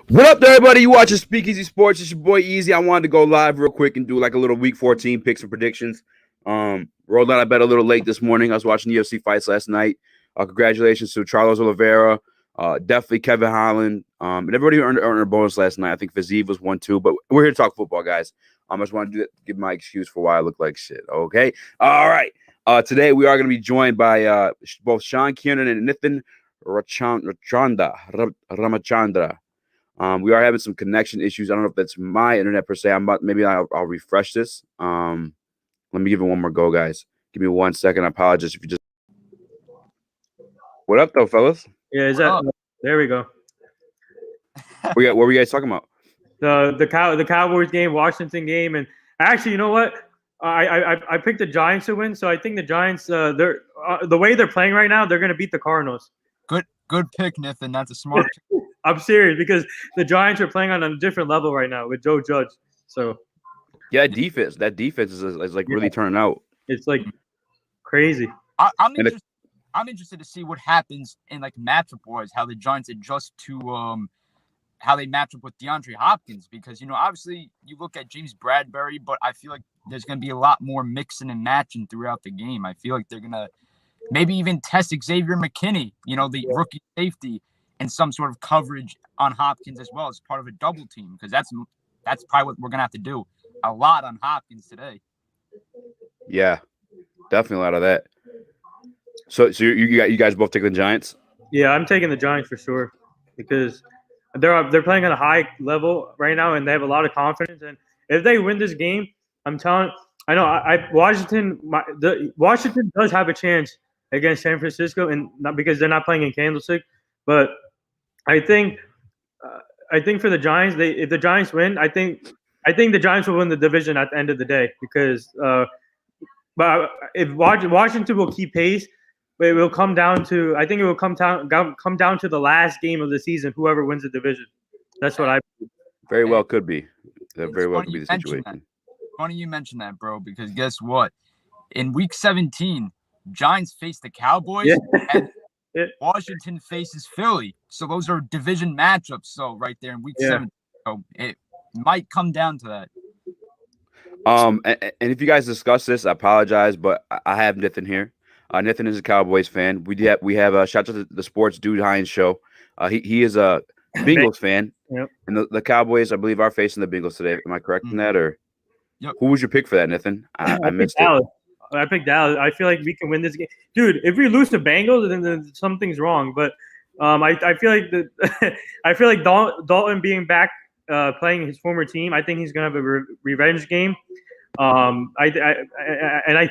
What up, there, everybody? You watching Speakeasy Sports? It's your boy Easy. I wanted to go live real quick and do like a little Week 14 picks and predictions. Rolled out of bed a little late this morning. I was watching UFC fights last night. Congratulations to Charles Oliveira, definitely Kevin Holland, and everybody who earned a bonus last night. I think Fazeev was 1-2, but we're here to talk football, guys. I just want to give my excuse for why I look like shit. Okay, all right. Today we are going to be joined by both Sean Kiernan and Nithin Ramachandra. We are having some connection issues. I don't know if that's my internet per se. Maybe I'll refresh this. Let me give it one more go, guys. Give me 1 second. I apologize if you just. What up, though, fellas? Yeah, is that? There we go. What were you guys talking about? The Cowboys game, Washington game, and actually, you know what? I picked the Giants to win, so I think the Giants, they're the way they're playing right now, they're gonna beat the Cardinals. Good pick, Nathan. That's a smart pick. I'm serious because the Giants are playing on a different level right now with Joe Judge. So yeah, that defense is like really turning out. It's like crazy. I'm interested to see what happens in like matchup wise, how the Giants adjust to how they match up with DeAndre Hopkins, because obviously you look at James Bradbury, but I feel like there's going to be a lot more mixing and matching throughout the game. I feel like they're going to maybe even test Xavier McKinney, the rookie safety, and some sort of coverage on Hopkins as well as part of a double team, because that's probably what we're going to have to do a lot on Hopkins today. Yeah, definitely a lot of that. So you guys both taking the Giants? Yeah, I'm taking the Giants for sure because they're playing at a high level right now and they have a lot of confidence. And if they win this game, Washington does have a chance against San Francisco, and not because they're not playing in Candlestick, but I think for the Giants, if the Giants win, I think the Giants will win the division at the end of the day because but if Washington will keep pace, it will come down to come down to the last game of the season. Whoever wins the division, that's what I believe. Very well could be. That very well could be the situation. That. Funny you mentioned that, bro, because guess what? In Week 17, Giants face the Cowboys and Washington faces Philly. So those are division matchups. So right there in Week 17, so it might come down to that. And if you guys discuss this, I apologize, but I have Nathan here. Nathan is a Cowboys fan. We have shout out to the Sports Dude Hines show. He is a Bengals fan, and the Cowboys, I believe, are facing the Bengals today. Am I correct in that, or who was your pick for that, Nathan? I missed Dallas. I picked Dallas. I feel like we can win this game, dude. If we lose to Bengals, then something's wrong. But I feel like Dalton being back, playing his former team, I think he's gonna have a revenge game. I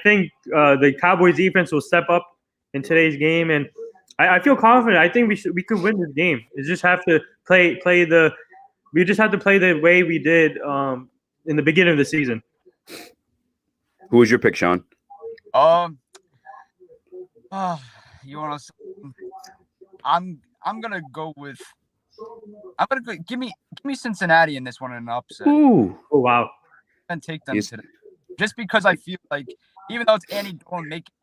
think the Cowboys defense will step up in today's game, and I feel confident. I think we could win this game. We just have to play the way we did in the beginning of the season. Who was your pick, Sean? You want to? I'm gonna go with. Give me Cincinnati in this one in an upset. Ooh! Oh wow! And take them today, just because I feel like even though it's Andy Dalton making,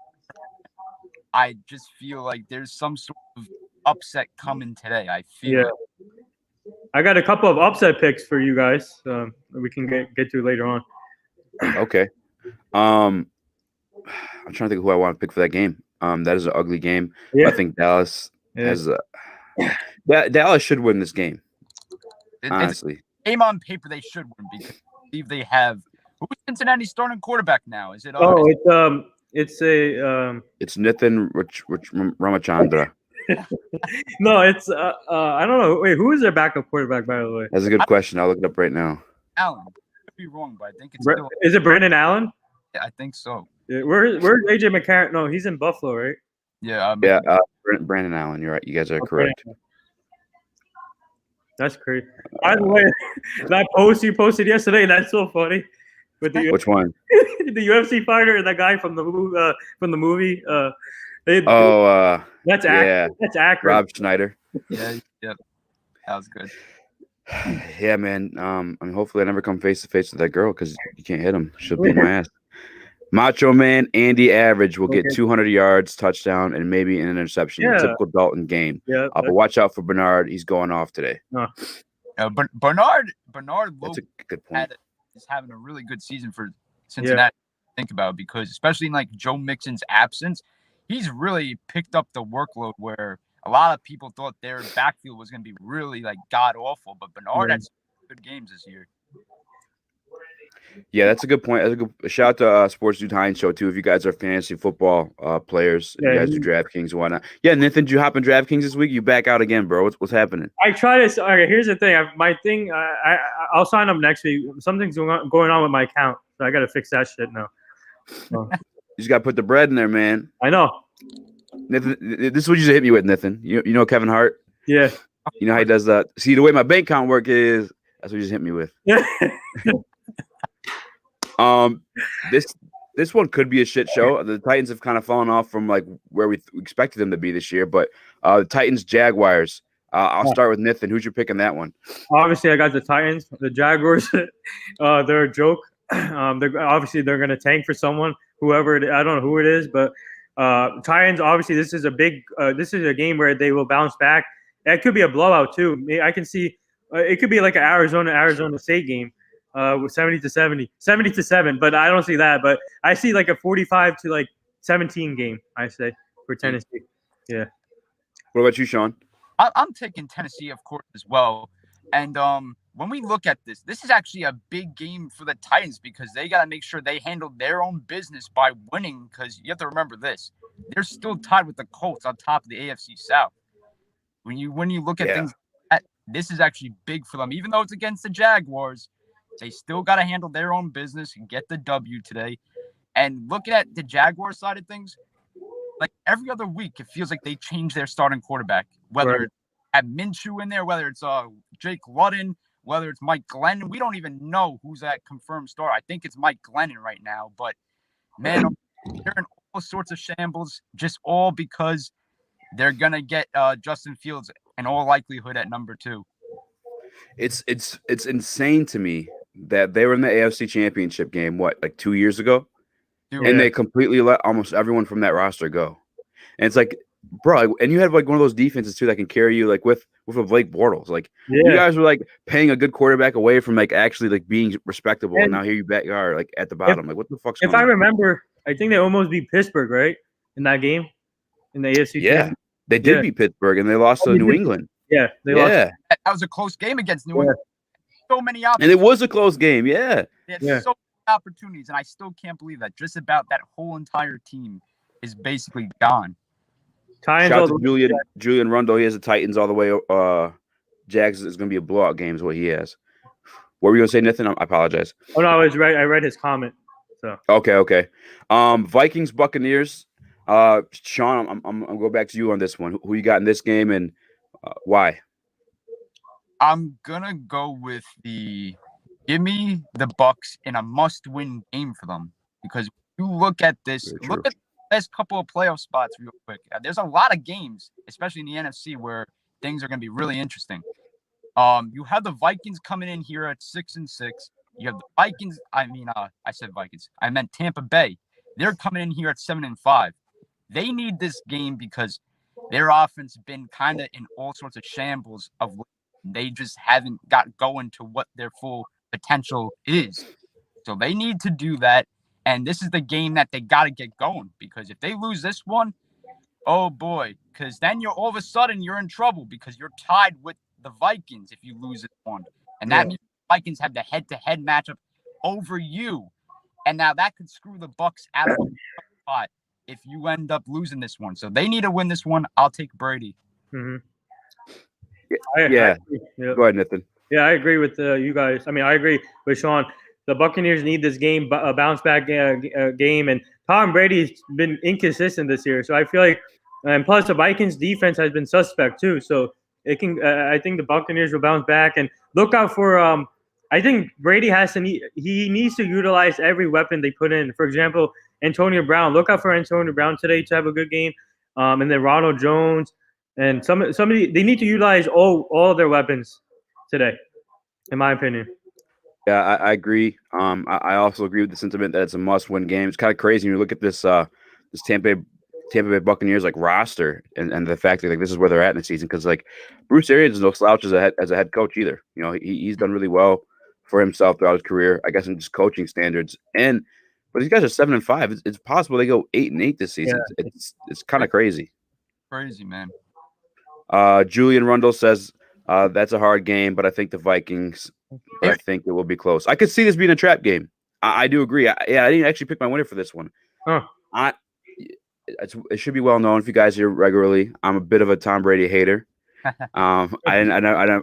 I just feel like there's some sort of upset coming today. I feel. Yeah. I got a couple of upset picks for you guys. We can get to later on. Okay. I'm trying to think of who I want to pick for that game. That is an ugly game. Yeah. I think Dallas has Dallas should win this game. Honestly, game on paper they should win because I believe they have who's Cincinnati's starting quarterback now? Is it? It's Nithin Ramachandra. No, it's I don't know. Wait, who is their backup quarterback, by the way? That's a good question. I'll look it up right now. Allen. I could be wrong, but I think it's is it Brandon Allen? Yeah, I think so. Yeah, where's AJ McCarron? No, he's in Buffalo, right? Yeah. Brandon Allen. You're right. You guys are correct. That's crazy. By the way, that post you posted yesterday, that's so funny. With the Which one? The UFC fighter and that guy from the movie. That's accurate. That's accurate. Rob Schneider. Yeah, that was good. Yeah, man. I mean, hopefully I never come face to face with that girl because you can't hit him. She'll beat my ass. Macho Man Andy Average will get 200 yards, touchdown, and maybe an interception. A typical Dalton game. Yeah. But watch out for Bernard. He's going off today. But Bernard That's a good point. is having a really good season for Cincinnati. Think about it, because especially in like Joe Mixon's absence, he's really picked up the workload where a lot of people thought their backfield was going to be really like god awful. But Bernard had some good games this year. Yeah, that's a good point. That's a good shout out to Sports Dude Hines Show too. If you guys are fantasy football players, you guys do DraftKings and whatnot. Yeah, Nathan, did you hop in DraftKings this week? You back out again, bro? What's happening? I try to. Okay, here's the thing. I'll sign up next week. Something's going on with my account, so I got to fix that shit now. You just got to put the bread in there, man. I know. Nathan, this is what you hit me with, Nathan. You know Kevin Hart? Yeah. You know how he does that. See, the way my bank account work is, that's what you just hit me with. Yeah. This one could be a shit show. The Titans have kind of fallen off from like where we expected them to be this year, but the Titans Jaguars. I'll start with Nathan. Who's your pick in that one? Obviously, I got the Titans. The Jaguars, they're a joke. They're going to tank for someone, whoever I don't know who it is, but Titans. Obviously, this is a game where they will bounce back. It could be a blowout too. I can see it could be like an Arizona State game. With 70-7, but I don't see that. But I see like a 45-17 game. I say for Tennessee. Yeah. What about you, Sean? I'm taking Tennessee, of course, as well. And when we look at this is actually a big game for the Titans because they got to make sure they handle their own business by winning. Because you have to remember this: they're still tied with the Colts on top of the AFC South. When you look at things, this is actually big for them, even though it's against the Jaguars. They still got to handle their own business and get the W today. And looking at the Jaguars side of things, like every other week, it feels like they change their starting quarterback. Whether it's at Minshew in there, whether it's Jake Luton, whether it's Mike Glennon. We don't even know who's that confirmed star. I think it's Mike Glennon right now. But, man, they're in all sorts of shambles, just all because they're going to get Justin Fields in all likelihood at number 2. It's insane to me that they were in the AFC Championship game, like 2 years ago? And they completely let almost everyone from that roster go. And it's like, bro, and you have like one of those defenses too that can carry you like with a Blake Bortles. Like you guys were like paying a good quarterback away from like actually like being respectable, and now here you are like at the bottom. Like what the fuck's going on? If I remember, I think they almost beat Pittsburgh, right? In that game in the AFC. Yeah, they did beat Pittsburgh and they lost to New England. Yeah, they lost. That was a close game against New England. So many opportunities. And it was a close game, yeah. They had so many opportunities, and I still can't believe that. Just about that whole entire team is basically gone. Shout out to Julian Rundle. He has the Titans all the way. Jags is going to be a blowout game is what he has. What were you going to say, Nathan? I apologize. Oh, no, I read his comment. So Okay. Vikings, Buccaneers. Sean, I'm going to go back to you on this one. Who you got in this game and why? I'm gonna go with give me the Bucs in a must-win game for them because you look at this, look at the last couple of playoff spots real quick. There's a lot of games, especially in the NFC, where things are gonna be really interesting. You have the Vikings coming in here at 6-6. You have the Vikings. I said Vikings. I meant Tampa Bay. They're coming in here at 7-5. They need this game because their offense been kind of in all sorts of shambles of. They just haven't got going to what their full potential is. So they need to do that. And this is the game that they got to get going because if they lose this one, oh boy, because then all of a sudden you're in trouble because you're tied with the Vikings if you lose this one. And that means the Vikings have the head-to-head matchup over you. And now that could screw the Bucs out of the spot if you end up losing this one. So they need to win this one. I'll take Brady. Mm-hmm. Go ahead, Nathan. Yeah, I agree with you guys. I agree with Sean. The Buccaneers need this game, a bounce back game, and Tom Brady's been inconsistent this year. So I feel like, and plus the Vikings defense has been suspect too. So it can. I think the Buccaneers will bounce back and look out for. I think Brady he needs to utilize every weapon they put in. For example, Antonio Brown. Look out for Antonio Brown today to have a good game, and then Ronald Jones. And somebody they need to utilize all their weapons today, in my opinion. Yeah, I agree. I also agree with the sentiment that it's a must-win game. It's kind of crazy when you look at this Tampa Tampa Bay Buccaneers like roster and the fact that like this is where they're at in the season, because like Bruce Arians is no slouch as a head coach either. You know, he's done really well for himself throughout his career, I guess, in just coaching standards. But these guys are 7-5. It's possible they go 8-8 this season. Yeah. It's kind of crazy. Crazy, man. Julian Rundle says that's a hard game, but I think the Vikings. But I think it will be close. I could see this being a trap game. I do agree. I didn't actually pick my winner for this one. Huh. It should be well known if you guys hear regularly. I'm a bit of a Tom Brady hater. I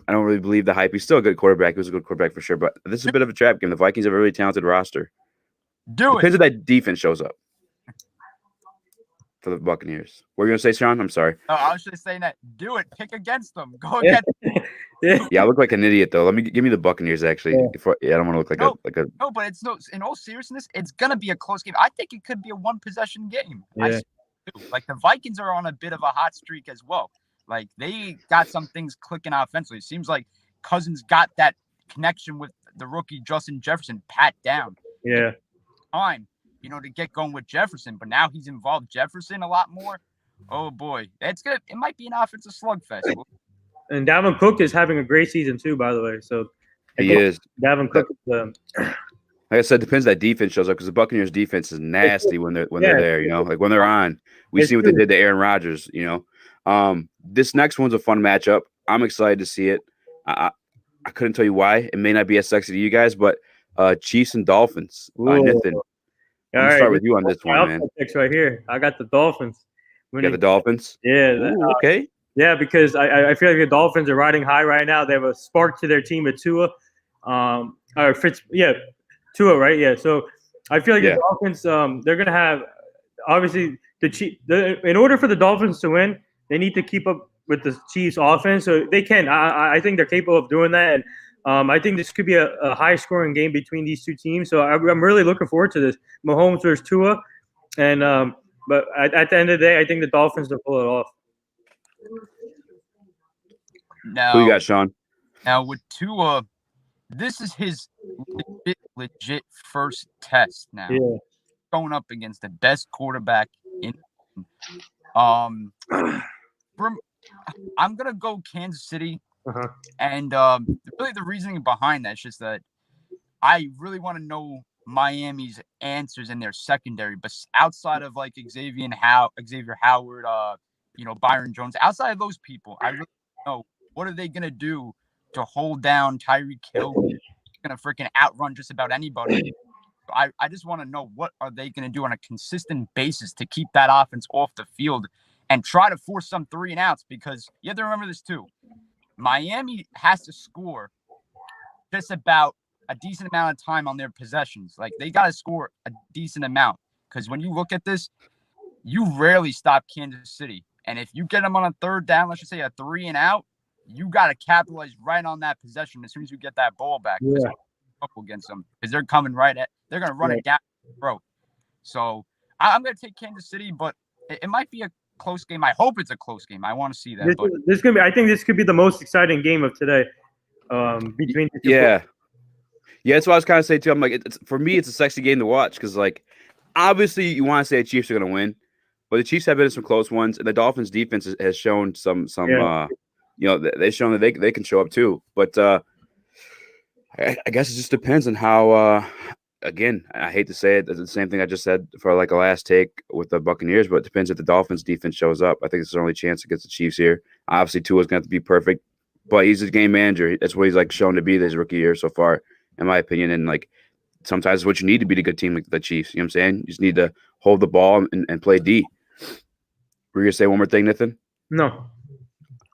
don't really believe the hype. He's still a good quarterback. He was a good quarterback for sure. But this is a bit of a trap game. The Vikings have a really talented roster. Depends if that defense shows up for the Buccaneers. What are you gonna say, Sean? I'm sorry. Oh, I was just saying that. Do it. Pick against them. Go against them. Yeah, I look like an idiot though. Give me the Buccaneers actually. I don't want to look like a. No, but it's no. In all seriousness, it's gonna be a close game. I think it could be a one possession game. Yeah. Like the Vikings are on a bit of a hot streak as well. Like they got some things clicking offensively. It seems like Cousins got that connection with the rookie Justin Jefferson pat down. Yeah. Time, to get going with Jefferson, but now he's involved Jefferson a lot more. Oh boy, it might be an offensive slugfest. And Dalvin Cook is having a great season too, by the way. So he is. Dalvin Cook. Like I said, depends that defense shows up, because the Buccaneers defense is nasty when they're there. Like when they're on, we see what they did to Aaron Rodgers. This next one's a fun matchup. I'm excited to see it. I couldn't tell you why. It may not be as sexy to you guys, but Chiefs and Dolphins. Nathan, I'll start with you on this one, man. Picks right here. I got the Dolphins. You got the Dolphins? Yeah. Okay. Yeah, because I feel like the Dolphins are riding high right now. They have a spark to their team with Tua. Tua, right? Yeah. So I feel like the Dolphins, they're going to have, obviously, in order for the Dolphins to win, they need to keep up with the Chiefs offense. So they can. I think they're capable of doing that. And I think this could be a high-scoring game between these two teams. So I'm really looking forward to this. Mahomes versus Tua. And but at the end of the day, I think the Dolphins will pull it off. Now, who you got, Sean? Now with Tua, this is his legit first test now. Yeah. Going up against the best quarterback in. I'm gonna go Kansas City, and really the reasoning behind that is just that I really want to know Miami's answers in their secondary, but outside of like Xavier Howard, Byron Jones, outside of those people, I really don't know what are they gonna do to hold down Tyreek Hill. Gonna freaking outrun just about anybody. I just want to know what are they gonna do on a consistent basis to keep that offense off the field and try to force some 3 and outs, because you have to remember this too. Miami has to score just about a decent amount of time on their possessions. Like they got to score a decent amount, because when you look at this, you rarely stop Kansas City. And if you get them on a 3rd down, let's just say a 3 and out, you got to capitalize right on that possession as soon as you get that ball back. Yeah. Up against them, because they're coming they're going to run it down the throat. So I'm going to take Kansas City, but it might be a close game. I hope it's a close game. I want to see that. I think this could be the most exciting game of today. Between the two. Yeah, that's what I was kind of saying too. I'm like, for me, it's a sexy game to watch, because like obviously you want to say the Chiefs are going to win, but the Chiefs have been in some close ones, and the Dolphins defense has shown some they've shown that they can show up too. But I guess it just depends on how. Again, I hate to say it, it's the same thing I just said for like a last take with the Buccaneers, but it depends if the Dolphins defense shows up. I think it's their only chance against the Chiefs here. Obviously, Tua's going to have to be perfect, but he's a game manager. That's what he's like shown to be this rookie year so far, in my opinion. And like sometimes it's what you need to beat a good team like the Chiefs. You know what I'm saying? You just need to hold the ball and play D. Were you going to say one more thing, Nathan? No.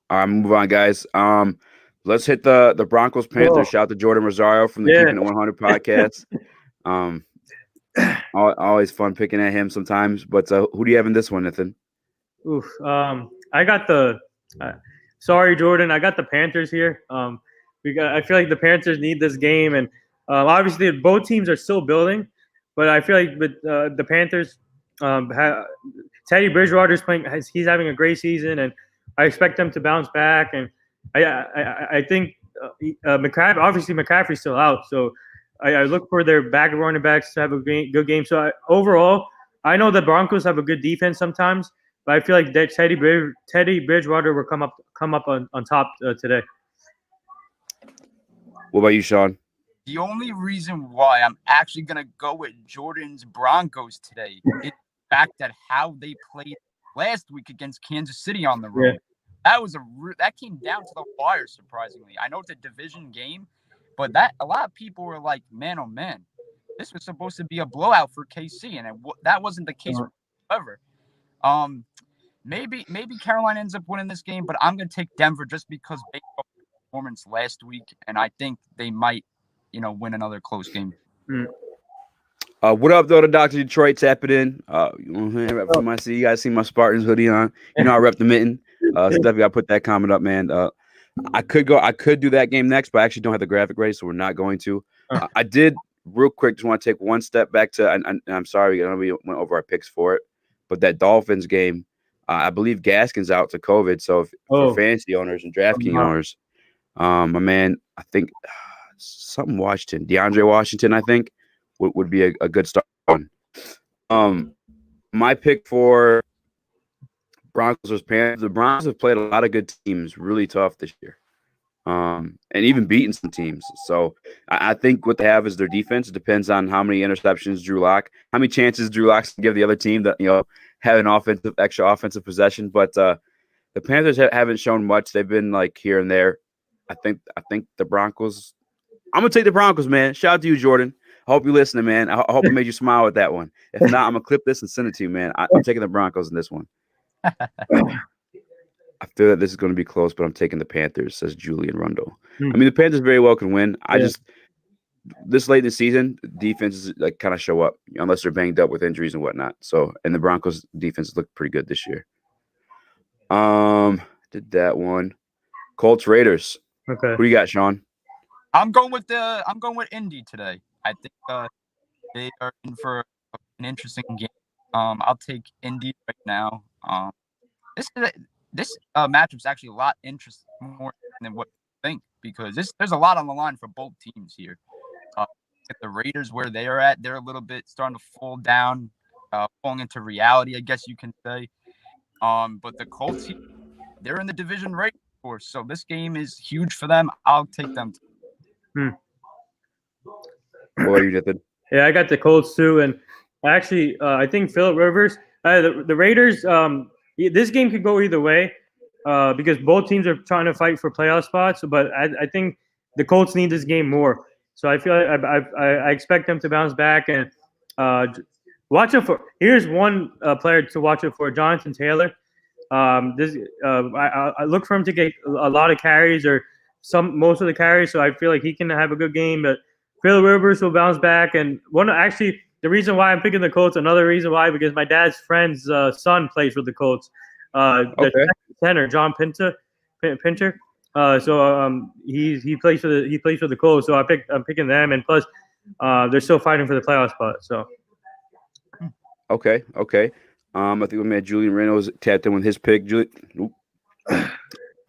All right, move on, guys. Let's hit the Broncos Panthers. Shout out to Jordan Rosario from the Keeping It 100 podcast. Always fun picking at him sometimes. But who do you have in this one, Nathan? Oof. I got the. Sorry, Jordan. I got the Panthers here. I feel like the Panthers need this game, and obviously both teams are still building. But I feel like with the Panthers, Teddy Bridgewater's playing. He's having a great season, and I expect them to bounce back. And I think McCaffrey's still out, so I look for their back running backs to have a good game. So overall, I know the Broncos have a good defense sometimes, but I feel like that Teddy Bridgewater will come up on top today. What about you, Sean? The only reason why I'm actually going to go with Jordan's Broncos today is the fact that how they played last week against Kansas City on the road. Yeah. That came down to the wire, surprisingly. I know it's a division game, but a lot of people were like, man, oh man, this was supposed to be a blowout for KC, and that wasn't the case whatsoever. Maybe Carolina ends up winning this game, but I'm going to take Denver just because based on performance last week, and I think they might, win another close game. What up, though? The Dr. Detroit tapping in. You guys see my Spartans hoodie on. I rep the mitten. So definitely got to put that comment up, man. I could do that game next, but I actually don't have the graphic ready, so we're not going to. I did real quick. Just want to take one step back to, and I'm sorry, I know we went over our picks for it, but that Dolphins game, I believe Gaskin's out to COVID. So for fantasy owners and DraftKings owners, my man, I think DeAndre Washington, I think would be a good start on. My pick for Broncos was Panthers. The Broncos have played a lot of good teams really tough this year, and even beaten some teams. So I think what they have is their defense. It depends on how many interceptions how many chances Drew Lock can give the other team that have an extra offensive possession. But the Panthers haven't shown much. They've been like here and there. I think the Broncos. I'm gonna take the Broncos, man. Shout out to you, Jordan. I hope you're listening, man. I hope I made you smile with that one. If not, I'm gonna clip this and send it to you, man. I'm taking the Broncos in this one. I feel that this is going to be close, but I'm taking the Panthers, says Julian Rundle. I mean, the Panthers very well can win. This late in the season, defenses like kind of show up unless they're banged up with injuries and whatnot. So, and the Broncos defense looked pretty good this year. Did that one. Colts Raiders. Okay. Who do you got, Sean? I'm going with Indy today. I think they are in for an interesting game. I'll take Indy right now. This matchup's actually a lot more than what you think because there's a lot on the line for both teams here. The Raiders, where they are at, they're a little bit starting to fall down, falling into reality, I guess you can say. But the Colts, they're in the division right, of course. So this game is huge for them. I'll take them. What are you, Nathan? Yeah, I got the Colts too, and actually, I think Phillip Rivers, the Raiders. This game could go either way because both teams are trying to fight for playoff spots. But I think the Colts need this game more. So I feel like I expect them to bounce back and watch it for. Here's one player to watch it for: Jonathan Taylor. I look for him to get a lot of carries or most of the carries. So I feel like he can have a good game, but. Phillip Rivers will bounce back, and the reason why I'm picking the Colts, another reason why, because my dad's friend's son plays with the Colts. The center, John Pinter. So he plays for the Colts. So I'm picking them, and plus they're still fighting for the playoff spot. So okay. I think we made Julian Reynolds tapped in with his pick.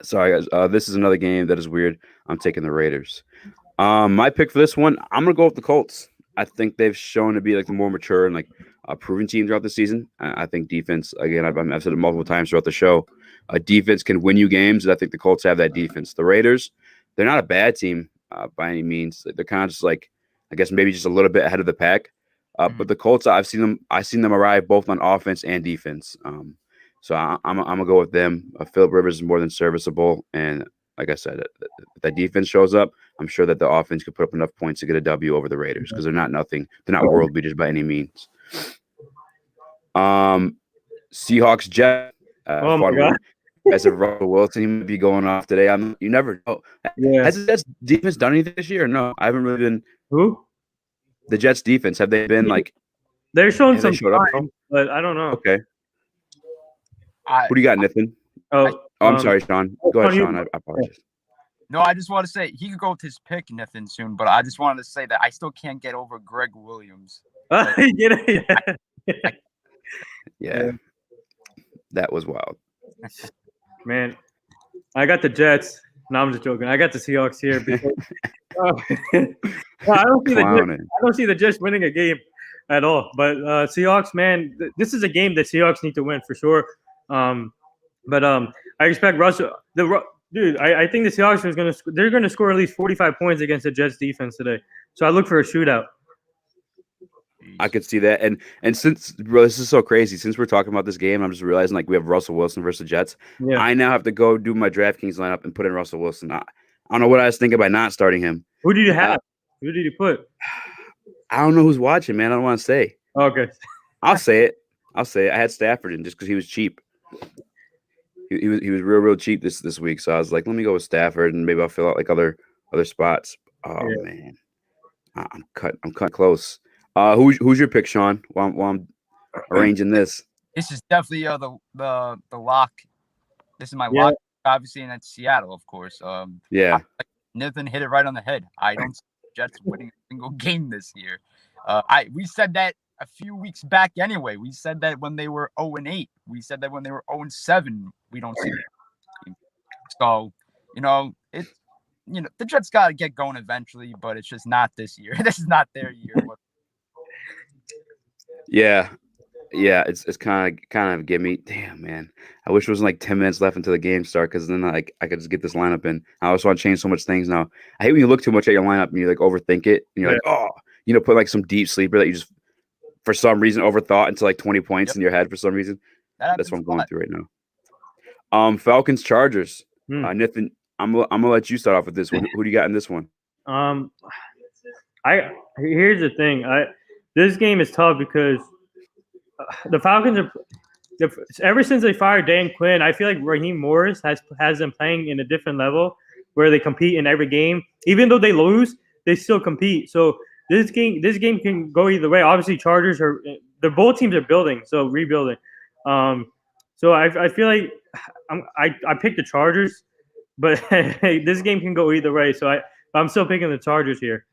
Sorry, guys. This is another game that is weird. I'm taking the Raiders. My pick for this one, I'm gonna go with the Colts. I think they've shown to be like the more mature and like a proven team throughout the season. I think defense, again, I've said it multiple times throughout the show. Defense can win you games, and I think the Colts have that defense. The Raiders, they're not a bad team by any means. They're kind of just like, I guess maybe just a little bit ahead of the pack. But the Colts, I've seen them arrive both on offense and defense. So I'm gonna go with them. Phillip Rivers is more than serviceable, and like I said, if that defense shows up, I'm sure that the offense could put up enough points to get a W over the Raiders because they're not nothing. They're not world beaters by any means. Seahawks Jets. Oh my God. As a Russell Wilson, he might be going off today. You never know. Yeah. Has the Jets defense done anything this year? Or no, I haven't really been. Who? The Jets defense, have they been like? They're showing some signs, but I don't know. Okay. Who do you got, Nathan? I'm sorry, Sean. Go ahead, Sean. I apologize. No, I just want to say he could go with his pick, Nathan, soon. But I just wanted to say that I still can't get over Greg Williams. Yeah, that was wild. Man, I got the Jets. No, I'm just joking. I got the Seahawks here because I don't see the Jets winning a game at all. But Seahawks, man, this is a game that Seahawks need to win for sure. But I expect Russell. Dude, I think the Seahawks are going to. They're going to score at least 45 points against the Jets defense today. So I look for a shootout. I could see that. And since, bro, this is so crazy. Since we're talking about this game, I'm just realizing like we have Russell Wilson versus the Jets. Yeah. I now have to go do my DraftKings lineup and put in Russell Wilson. I don't know what I was thinking by not starting him. Who did you have? Who did you put? I don't know who's watching, man. I don't want to say. Okay. I'll say it. I had Stafford in just because he was cheap. He was real cheap this week. So I was like, let me go with Stafford and maybe I'll fill out like other spots. Oh man, I'm cutting close. Who's your pick, Sean? While I'm arranging this. This is definitely the lock. This is my lock, obviously, and that's Seattle, of course. Yeah. Nathan hit it right on the head. I don't see the Jets winning a single game this year. We said that a few weeks back anyway. We said that when they were 0-8. We said that when they were 0-7. We don't see them. So, the Jets got to get going eventually, but it's just not this year. This is not their year. Yeah, it's kind of gimme. Damn, man, I wish it was like 10 minutes left until the game start because then I could just get this lineup in. I also want to change so much things now. I hate when you look too much at your lineup and you like overthink it and you're like, put like some deep sleeper that you just for some reason overthought into like 20 points in your head for some reason. That's what I'm going through right now. Falcons Chargers. Nathan, I'm gonna let you start off with this one. Who do you got in this one? Here's the thing. This game is tough because the Falcons are ever since they fired Dan Quinn. I feel like Raheem Morris has them playing in a different level where they compete in every game. Even though they lose, they still compete. So this game can go either way. Obviously, Chargers both teams are building, so rebuilding. So I feel like I picked the Chargers, but this game can go either way. So I'm still picking the Chargers here.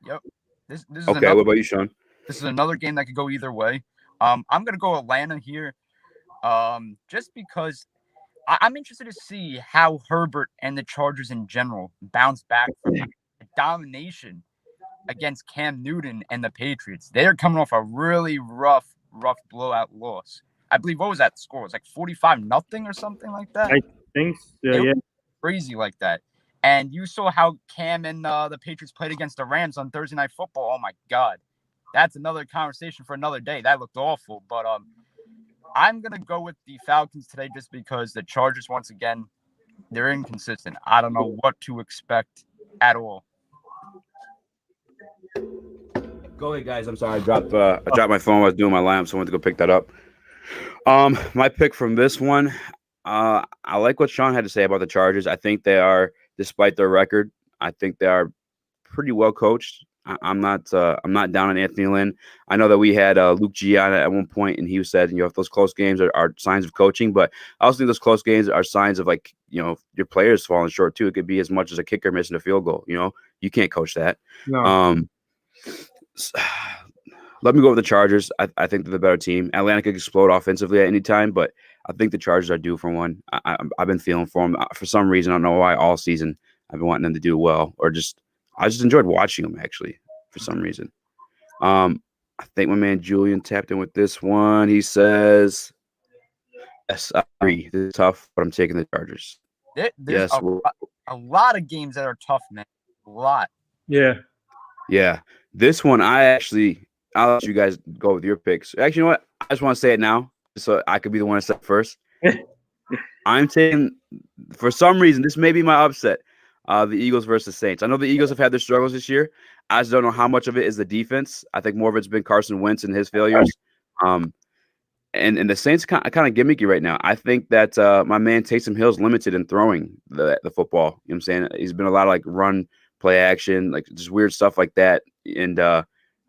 Yep. This is okay. What about you, Sean? This is another game that could go either way. I'm gonna go Atlanta here, just because I'm interested to see how Herbert and the Chargers in general bounce back from domination against Cam Newton and the Patriots. They are coming off a really rough blowout loss. I believe what was that score? It was like 45-0 or something like that. I think so, yeah. Crazy like that. And you saw how Cam and the Patriots played against the Rams on Thursday Night Football. Oh my God, that's another conversation for another day. That looked awful. But I'm gonna go with the Falcons today just because the Chargers once again they're inconsistent. I don't know what to expect at all. Go ahead, guys. I'm sorry, I dropped my phone while I was doing my lineup, so I went to go pick that up. My pick from this one, I like what Sean had to say about the Chargers. I think they are, despite their record, I think they are pretty well coached. I'm not down on Anthony Lynn. I know that we had Luke G on at one point, and he said, if those close games are signs of coaching, but I also think those close games are signs of like, your players falling short too. It could be as much as a kicker missing a field goal. You can't coach that. No. Let me go with the Chargers. I think they're the better team. Atlanta could explode offensively at any time, but I think the Chargers are due for one. I've been feeling for them for some reason. I don't know why all season I've been wanting them to do well, or I just enjoyed watching them actually for some reason. I think my man Julian tapped in with this one. He says, "Yes, I agree. This is tough, but I'm taking the Chargers." There's a lot of games that are tough, man. A lot. Yeah. This one, I'll let you guys go with your picks. Actually, you know what? I just want to say it now, so I could be the one to say it first. I'm taking, for some reason, this may be my upset, the Eagles versus Saints. I know the Eagles have had their struggles this year. I just don't know how much of it is the defense. I think more of it's been Carson Wentz and his failures. And the Saints kind of gimmicky right now. I think that my man Taysom Hill's limited in throwing the football. You know what I'm saying? He's been a lot of like run, play action, like just weird stuff like that. And I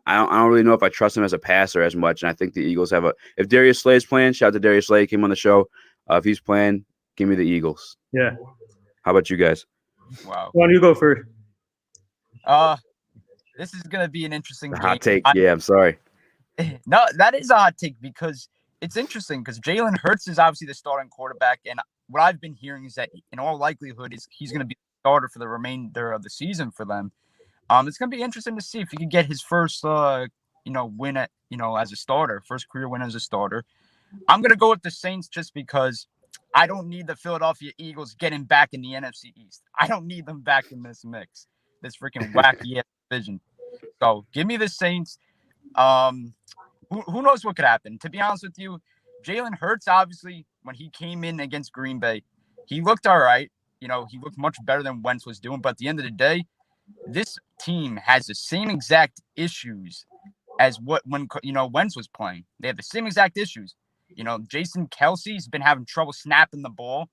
don't really know if I trust him as a passer as much. And I think the Eagles have if Darius Slay's playing, shout out to Darius Slay, came on the show. If he's playing, give me the Eagles. Yeah. How about you guys? Wow. Why don't you go first? This is going to be an interesting game. Hot take. Yeah, I'm sorry. No, that is a hot take because it's interesting because Jalen Hurts is obviously the starting quarterback. And what I've been hearing is that in all likelihood he's going to be the starter for the remainder of the season for them. It's going to be interesting to see if he can get his first, win as a starter, first career win as a starter. I'm going to go with the Saints just because I don't need the Philadelphia Eagles getting back in the NFC East. I don't need them back in this mix, this freaking wacky division. So give me the Saints. Who knows what could happen? To be honest with you, Jalen Hurts, obviously, when he came in against Green Bay, he looked all right. He looked much better than Wentz was doing. But at the end of the day, this team has the same exact issues as when Wentz was playing. They have the same exact issues. Jason Kelsey's been having trouble snapping the ball.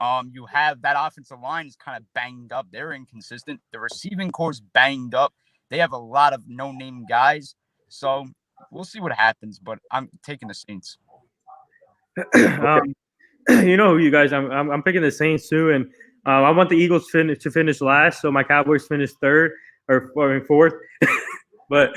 You have that offensive line is kind of banged up. They're inconsistent. The receiving core is banged up. They have a lot of no-name guys. So we'll see what happens, but I'm taking the Saints. You guys, I'm picking the Saints too, and I want the Eagles to finish last, so my Cowboys finish third or fourth. But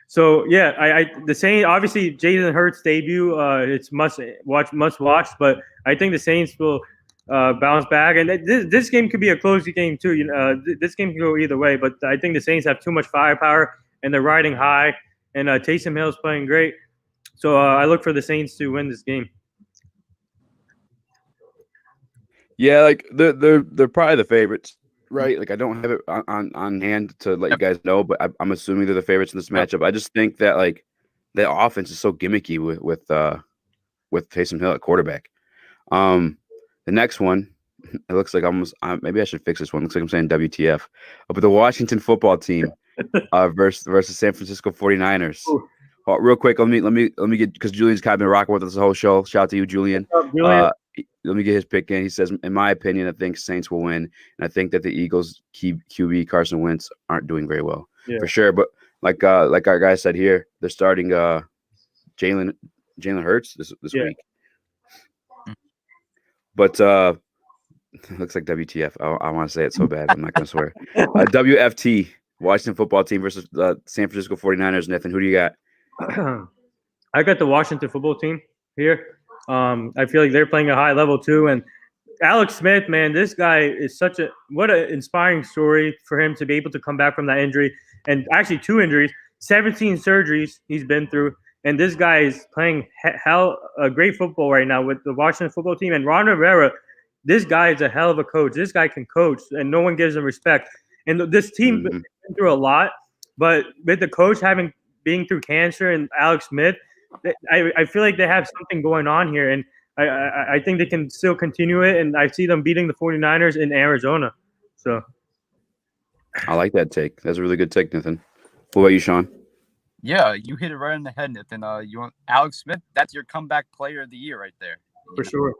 so yeah, the Saints, obviously Jalen Hurts debut, it's must watch, but I think the Saints will bounce back, and this game could be a close game too. This game can go either way, but I think the Saints have too much firepower and they're riding high, and Taysom Hill's playing great, so I look for the Saints to win this game. Yeah, like they're probably the favorites, right? Like I don't have it on hand to let you guys know, but I'm assuming they're the favorites in this matchup. I just think that like the offense is so gimmicky with Taysom Hill at quarterback. The next one, it looks like maybe I should fix this one. Looks like I'm saying WTF. But the Washington football team versus San Francisco 49ers. Well, real quick, let me get, because Julian's kind of been rocking with us the whole show. Shout out to you, Julian. What's up, Julian? Let me get his pick in. He says, in my opinion, I think Saints will win, and I think that the Eagles QB Carson Wentz aren't doing very well for sure. But like our guy said here, they're starting Jalen Hurts this week. But it looks like WTF. I want to say it so bad. I'm not going to swear. WFT, Washington football team versus San Francisco 49ers. Nathan, who do you got? I got the Washington football team here. I feel like they're playing a high level too. And Alex Smith, man, this guy is what an inspiring story for him to be able to come back from that injury. And actually 2 injuries, 17 surgeries he's been through. And this guy is playing great football right now with the Washington football team. And Ron Rivera, this guy is a hell of a coach. This guy can coach, and no one gives him respect. And this team been through a lot, but with the coach being through cancer and Alex Smith, I feel like they have something going on here, and I think they can still continue it, and I see them beating the 49ers in Arizona. So I like that take. That's a really good take, Nathan. What about you, Sean? Yeah, you hit it right on the head, Nathan. You want Alex Smith? That's your comeback player of the year right there. For sure.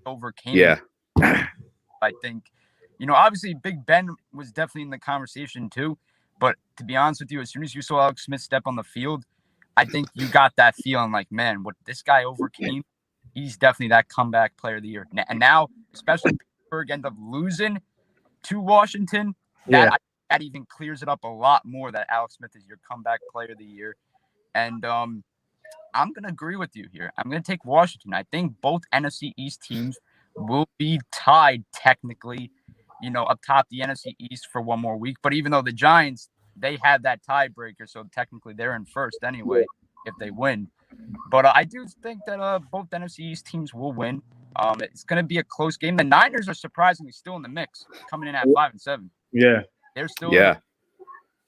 Overcame. Yeah. I think, obviously Big Ben was definitely in the conversation too. But to be honest with you, as soon as you saw Alex Smith step on the field, I think you got that feeling like, man, what this guy overcame, he's definitely that comeback player of the year. And now, especially if Pittsburgh end up losing to Washington, that even clears it up a lot more that Alex Smith is your comeback player of the year. And I'm going to agree with you here. I'm going to take Washington. I think both NFC East teams will be tied technically, up top the NFC East for one more week. But even though the Giants, they have that tiebreaker, so technically they're in first anyway if they win. But I do think that both NFC East teams will win. It's going to be a close game. The Niners are surprisingly still in the mix, coming in at 5-7. Yeah. They're still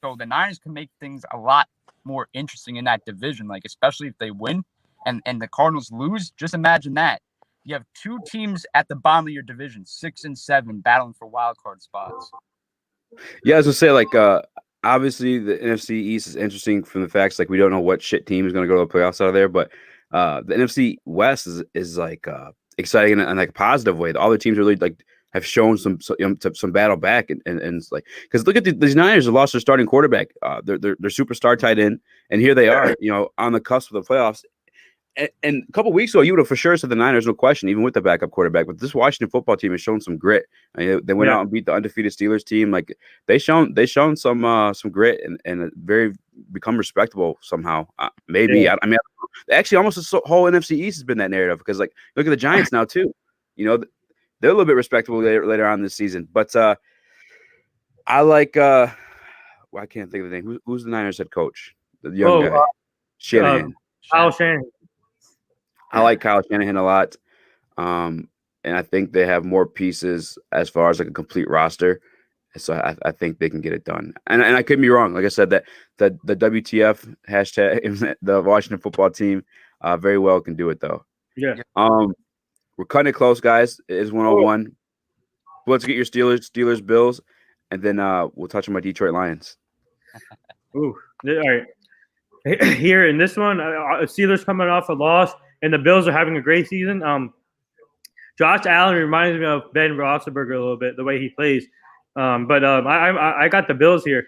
so the Niners can make things a lot more interesting in that division, like especially if they win and the Cardinals lose. Just imagine that. You have 2 teams at the bottom of your division, 6 and 7, battling for wild card spots. Yeah, I was gonna say, like, obviously the NFC East is interesting from the facts, like, we don't know what shit team is gonna go to the playoffs out of there, but the NFC West is like exciting in like a positive way. All the teams really like have shown some battle back, and it's like, because look at these Niners have lost their starting quarterback, their superstar tight end, and here they are, on the cusp of the playoffs. And a couple weeks ago, you would have for sure said the Niners, no question, even with the backup quarterback. But this Washington football team has shown some grit. I mean, they went out and beat the undefeated Steelers team. Like they shown some grit and very become respectable somehow. Maybe I mean, actually, almost the whole NFC East has been that narrative, because like look at the Giants now too. They're a little bit respectable later on this season. But I like I can't think of the name. Who's the Niners head coach? The young guy, Shanahan. Kyle Shanahan. Shanahan. I like Kyle Shanahan a lot. And I think they have more pieces as far as like a complete roster. So I think they can get it done. And I could be wrong. Like I said, that the WTF hashtag, the Washington football team, very well can do it though. Yeah. We're cutting it close, guys. It is 101. Let's get your Steelers, Bills, and then we'll touch on my Detroit Lions. Ooh. All right. Here in this one, Steelers coming off a loss, and the Bills are having a great season. Josh Allen reminds me of Ben Roethlisberger a little bit, the way he plays. But I got the Bills here.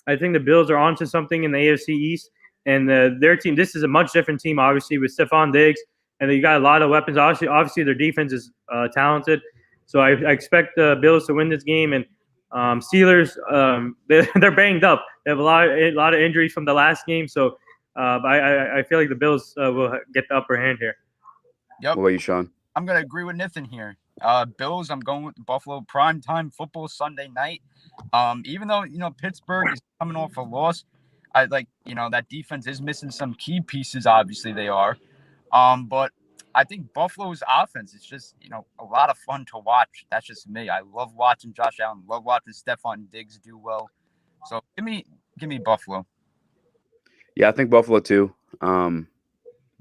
I think the Bills are onto something in the AFC East, and their team. This is a much different team, obviously, with Stephon Diggs, and they got a lot of weapons. Obviously, their defense is talented. So I expect the Bills to win this game. And Steelers, they're banged up. They have a lot of injuries from the last game. So I feel like the Bills will get the upper hand here. Yep. What about you, Sean? I'm going to agree with Nathan here. Bills, I'm going with Buffalo. Primetime football Sunday night. Even though, Pittsburgh is coming off a loss, I like, that defense is missing some key pieces. Obviously, they are. But I think Buffalo's offense is just, a lot of fun to watch. That's just me. I love watching Josh Allen. Love watching Stephon Diggs do well. So give me Buffalo. Yeah, I think Buffalo too.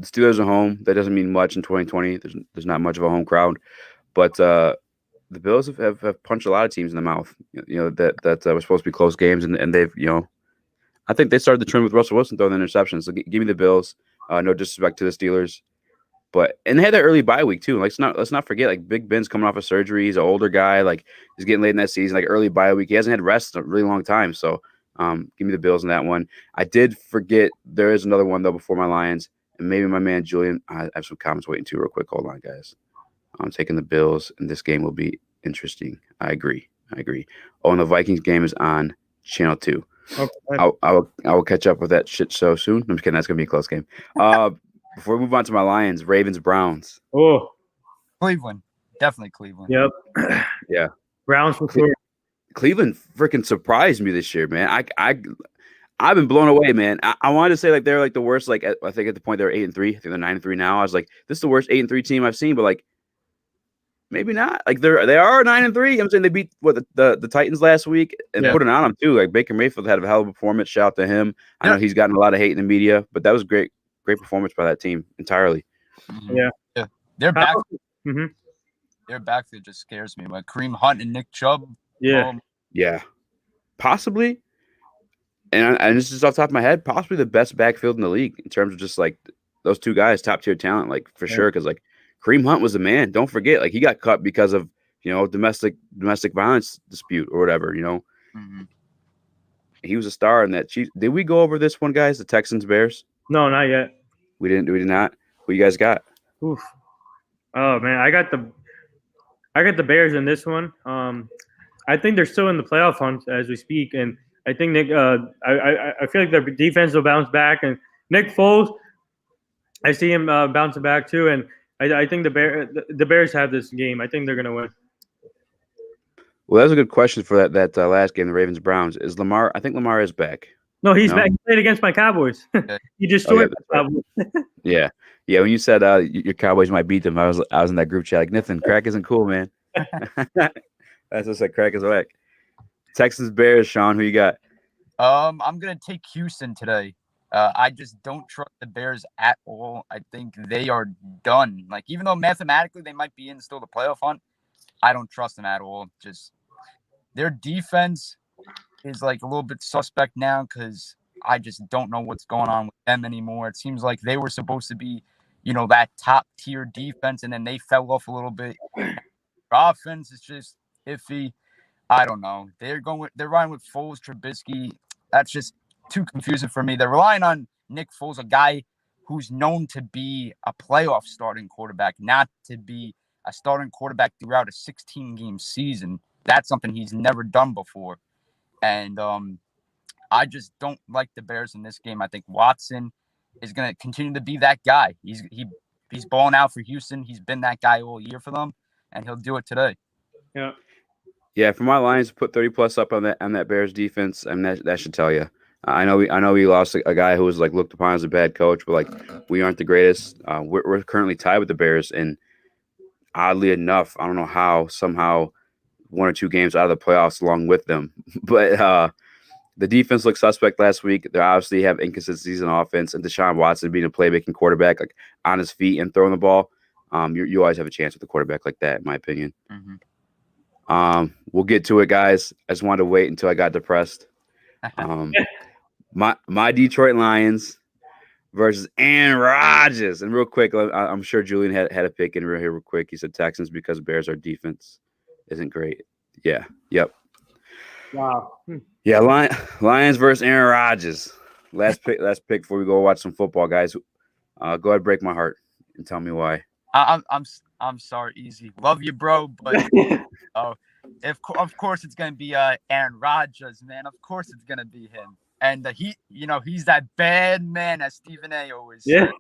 The Steelers are home. That doesn't mean much in 2020. There's not much of a home crowd, but the Bills have punched a lot of teams in the mouth. That were supposed to be close games, and they've I think they started the trend with Russell Wilson throwing the interceptions. So give me the Bills. No disrespect to the Steelers, and they had that early bye week too. Like let's not forget, like Big Ben's coming off of surgery. He's an older guy. Like he's getting late in that season. Like early bye week, he hasn't had rest in a really long time. So give me the Bills in that one. I did forget there is another one though before my Lions. And maybe my man Julian, I have some comments waiting too real quick. Hold on, guys. I'm taking the Bills, and this game will be interesting. I agree. Oh, and the Vikings game is on Channel 2. Okay. I will catch up with that shit so soon. I'm just kidding. That's going to be a close game. Before we move on to my Lions, Ravens, Browns. Oh. Cleveland. Definitely Cleveland. Yep. Yeah. Browns for sure. Cleveland freaking surprised me this year, man. I've been blown away, man. I wanted to say like they're like the worst. Like I think at the point they were 8-3. I think they're 9-3 now. I was like, this is the worst 8-3 team I've seen, but like maybe not. Like they are 9-3. I'm saying they beat the Titans last week and put it on them too. Like Baker Mayfield had a hell of a performance. Shout out to him. I know he's gotten a lot of hate in the media, but that was great performance by that team entirely. Mm-hmm. Yeah. Their back. Mm-hmm. Their backfield just scares me. Like Kareem Hunt and Nick Chubb. Yeah. Yeah. Possibly. And this is off the top of my head, possibly the best backfield in the league in terms of just like those two guys, top tier talent, like for sure. Because like Kareem Hunt was the man. Don't forget, like he got cut because of domestic violence dispute or whatever. Mm-hmm. He was a star in that. Did we go over this one, guys? The Texans Bears? No, not yet. We did not. Who you guys got? Oof. Oh man, I got the Bears in this one. I think they're still in the playoff hunt as we speak, and I think Nick. I feel like their defense will bounce back, and Nick Foles, I see him bouncing back too, and I think the Bears have this game. I think they're gonna win. Well, that's a good question for that last game, the Ravens Browns. Is Lamar? I think Lamar is back. No, he's back. He played against my Cowboys. He destroyed the Cowboys. Yeah. When you said your Cowboys might beat them, I was in that group chat like, Nathan, crack isn't cool, man. That's just like crack is whack. Texans Bears, Sean, who you got? I'm gonna take Houston today. I just don't trust the Bears at all. I think they are done. Like even though mathematically they might be in still the playoff hunt, I don't trust them at all. Just their defense is like a little bit suspect now because I just don't know what's going on with them anymore. It seems like they were supposed to be, that top tier defense, and then they fell off a little bit. Their offense is just iffy. I don't know. They're riding with Foles, Trubisky. That's just too confusing for me. They're relying on Nick Foles, a guy who's known to be a playoff starting quarterback, not to be a starting quarterback throughout a 16-game season. That's something he's never done before. And I just don't like the Bears in this game. I think Watson is going to continue to be that guy. He's balling out for Houston. He's been that guy all year for them, and he'll do it today. Yeah. Yeah, for my Lions, put 30 plus up on that Bears defense. I mean, that should tell you. I know we lost a guy who was like looked upon as a bad coach, but like we aren't the greatest. We're currently tied with the Bears, and oddly enough, I don't know how somehow 1 or 2 games out of the playoffs along with them. But the defense looked suspect last week. They obviously have inconsistencies in offense, and Deshaun Watson being a playmaking quarterback, like on his feet and throwing the ball. You always have a chance with a quarterback like that, in my opinion. We'll get to it, guys. I just wanted to wait until I got depressed. My Detroit Lions versus Aaron Rodgers. And real quick, I'm sure Julian had a pick in real quick. He said Texans because Bears, our defense isn't great. Yeah. Yep. Wow. Yeah. Lions versus Aaron Rodgers. Last pick before we go watch some football, guys. Go ahead, break my heart and tell me why. I'm sorry, Easy. Love you, bro, but of course it's gonna be Aaron Rodgers, man. Of course it's gonna be him. And he's that bad man, as Stephen A. always said.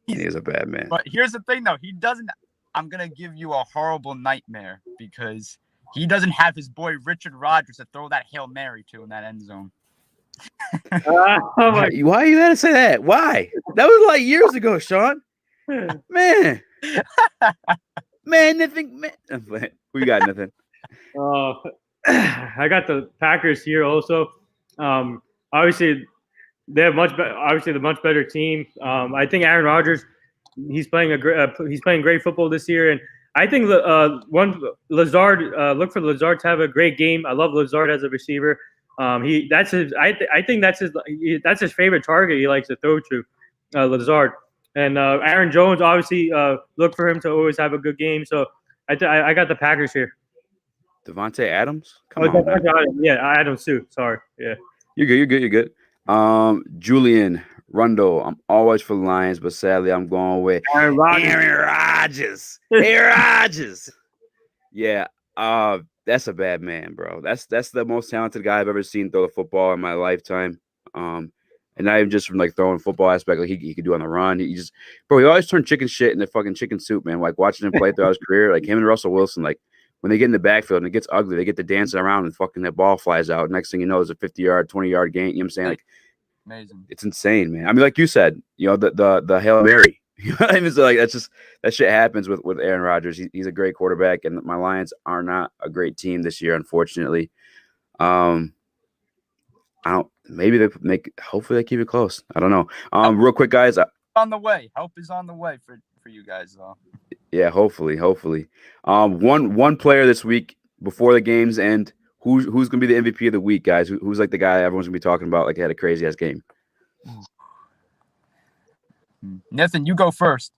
He is a bad man. But here's the thing, though. He doesn't. I'm gonna give you a horrible nightmare because he doesn't have his boy Richard Rodgers to throw that Hail Mary to in that end zone. Why you gotta say that? Why? That was like years ago, Sean. Man. Nothing. Man. Who you got, Nathan? I got the Packers here also. Obviously, they have the much better team. I think Aaron Rodgers, he's playing great football this year, and I think Lazard, look for Lazard to have a great game. I love Lazard as a receiver. I think that's his favorite target. He likes to throw to Lazard. And Aaron Jones, obviously, look for him to always have a good game. So I got the Packers here. Devontae Adams? Come on. Yeah, Adams too. Sorry. Yeah. You're good. Julian Rundo. I'm always for the Lions, but sadly I'm going with Aaron Rodgers. Aaron Rodgers. Yeah. That's a bad man, bro. That's the most talented guy I've ever seen throw the football in my lifetime. And not even just from like throwing football aspect, like he could do on the run. He always turned chicken shit into fucking chicken soup, man. Like watching him play throughout his career, like him and Russell Wilson, like when they get in the backfield and it gets ugly, they get to dancing around and fucking that ball flies out. Next thing you know, it's a 50-yard, 20-yard gain. You know what I'm saying? Like, amazing. It's insane, man. I mean, like you said, the Hail Mary. You know what I mean? So like that shit happens with Aaron Rodgers. He's a great quarterback, and my Lions are not a great team this year, unfortunately. Hopefully they keep it close. I don't know. Real quick, guys. On the way. Help is on the way for you guys, though. Yeah, hopefully. One player this week before the games end. Who's gonna be the MVP of the week, guys? Who's like the guy everyone's gonna be talking about? Like he had a crazy ass game. Nathan, you go first.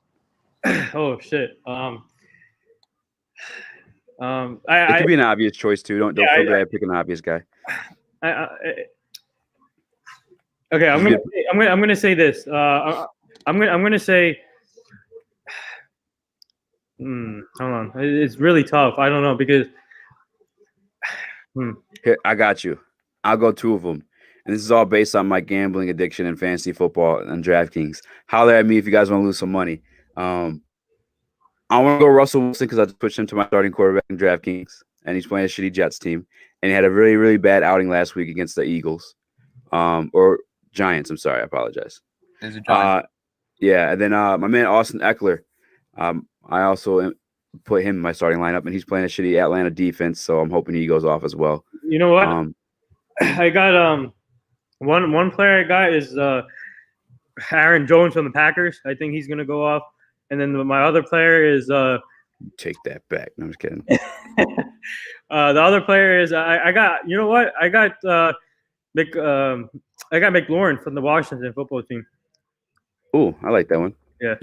Oh shit. It could be an obvious choice too. Don't feel bad. Pick an obvious guy. Okay, I'm gonna say this. I'm gonna say. Hold on, it's really tough. I don't know because. Here, I got you. I'll go 2 of them, and this is all based on my gambling addiction and fantasy football and DraftKings. Holler at me if you guys want to lose some money. I want to go Russell Wilson because I just pushed him to my starting quarterback in DraftKings, and he's playing a shitty Jets team, and he had a really, really bad outing last week against the Eagles, or Giants. I'm sorry, I apologize. There's a Giant. Yeah, and then my man Austin Eckler. I also put him in my starting lineup, and he's playing a shitty Atlanta defense, so I'm hoping he goes off as well. You know what? I got one player I got is Aaron Jones from the Packers. I think he's gonna go off, and then my other player is take that back. No, I'm just kidding. The other player is I got. You know what? I got McLaurin from the Washington football team. Ooh, I like that one. Yeah.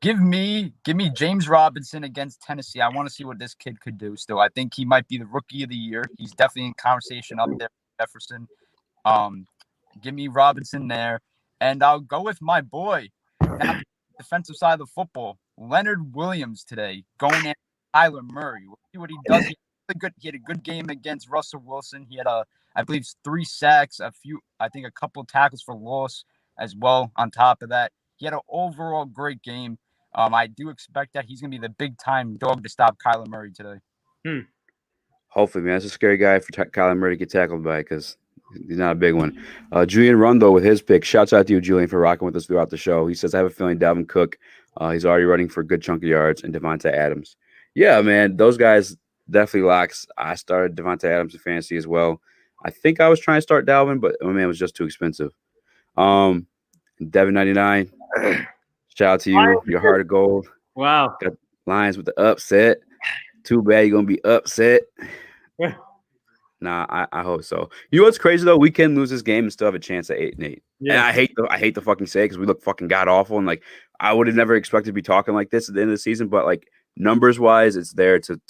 Give me James Robinson against Tennessee. I want to see what this kid could do still. I think he might be the rookie of the year. He's definitely in conversation up there with Jefferson. Give me Robinson there. And I'll go with my boy, now defensive side of the football, Leonard Williams today, going at Kyler Murray. We'll see what he does. He had a good game against Russell Wilson. He had I believe 3 sacks, a couple of tackles for loss as well on top of that. He had an overall great game. I do expect that he's going to be the big-time dog to stop Kyler Murray today. Hopefully, man. That's a scary guy for Kyler Murray to get tackled by because He's not a big one. Julian Rundo with his pick. Shouts out to you, Julian, for rocking with us throughout the show. He says, I have a feeling Dalvin Cook, he's already running for a good chunk of yards, and Devontae Adams. Yeah, man, those guys definitely locks. I started Devontae Adams in fantasy as well. I think I was trying to start Dalvin, but my man was just too expensive. Devin99, shout out to you. Your heart of gold. Wow. Got Lions with the upset. Too bad you're gonna be upset. Nah, I hope so. You know what's crazy though? We can lose this game and still have a chance at 8-8. Yeah. And I hate to fucking say it because we look fucking god awful, and like I would have never expected to be talking like this at the end of the season, but like numbers wise, it's there to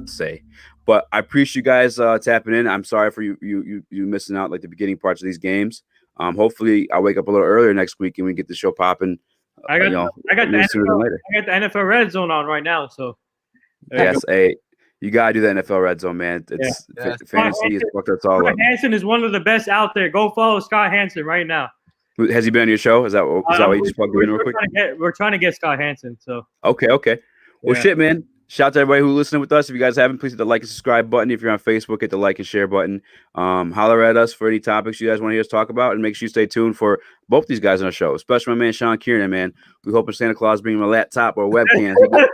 say. But I appreciate you guys tapping in. I'm sorry for you missing out like the beginning parts of these games. Hopefully I'll wake up a little earlier next week and we get the show popping. I got the NFL Red Zone on right now, so yes, you gotta do the NFL Red Zone, man. It's fantasy is what that's all about. Hansen is one of the best out there. Go follow Scott Hansen right now. Has he been on your show? Is that what you just plugged in real quick? We're trying to get Scott Hansen. So okay. Well, shit, man. Shout out to everybody who's listening with us. If you guys haven't, please hit the like and subscribe button. If you're on Facebook, hit the like and share button. Holler at us for any topics you guys want to hear us talk about, and make sure you stay tuned for both these guys on our show, especially my man Sean Kieran. Man, we hope Santa Claus bring him a laptop or a webcam. He gets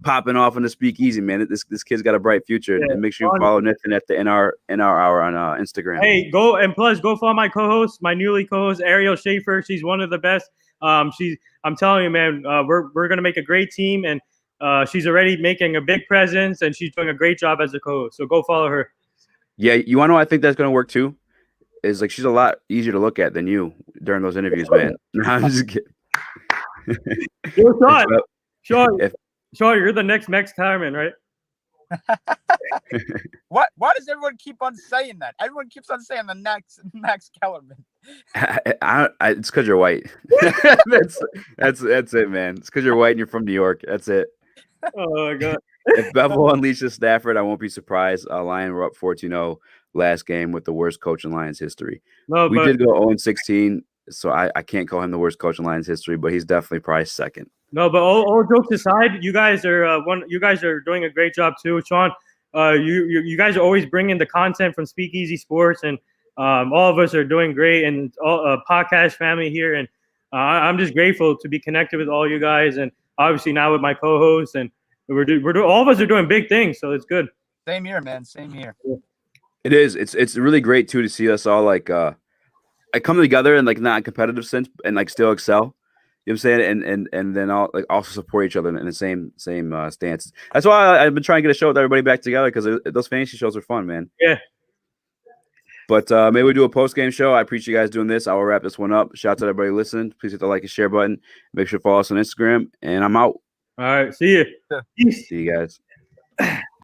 popping off in the speakeasy, man. This kid's got a bright future. And make sure you follow Nathan at the NR Hour on Instagram. Hey, go follow my co-host, my newly co-host Ariel Schaefer. She's one of the best. I'm telling you, man, we're gonna make a great team, and she's already making a big presence, and she's doing a great job as a co-host. So go follow her. Yeah, you want to know? I think that's gonna work too. Is like she's a lot easier to look at than you during those interviews, man. I'm just kidding. Sean, you're the next Max Tireman, right? What? Why does everyone keep on saying that? Everyone keeps on saying the next Max Kellerman. It's because you're white. that's it, man. It's because you're white and you're from New York. That's it. Oh my god. If Bevel unleashes Stafford, I won't be surprised. Lions were up 14-0 last game with the worst coach in Lions history. We did go 0-16, so I can't call him the worst coach in Lions history, but he's definitely probably second. No, but all jokes aside, you guys are doing a great job too, Sean. You guys are always bringing the content from Speakeasy Sports, and all of us are doing great, and all podcast family here, and I'm just grateful to be connected with all you guys, and obviously now with my co-host, and we're doing all of us are doing big things, so it's good. Same here, man. Same here. It is. It's really great too to see us all like come together in like not a competitive sense and like still excel. You know what I'm saying? And then all like also support each other in the same stance. That's why I've been trying to get a show with everybody back together, because those fantasy shows are fun, man. Yeah. But maybe we do a post-game show. I appreciate you guys doing this. I will wrap this one up. Shout out to everybody listening. Please hit the like and share button. Make sure to follow us on Instagram. And I'm out. All right. See you. See you guys.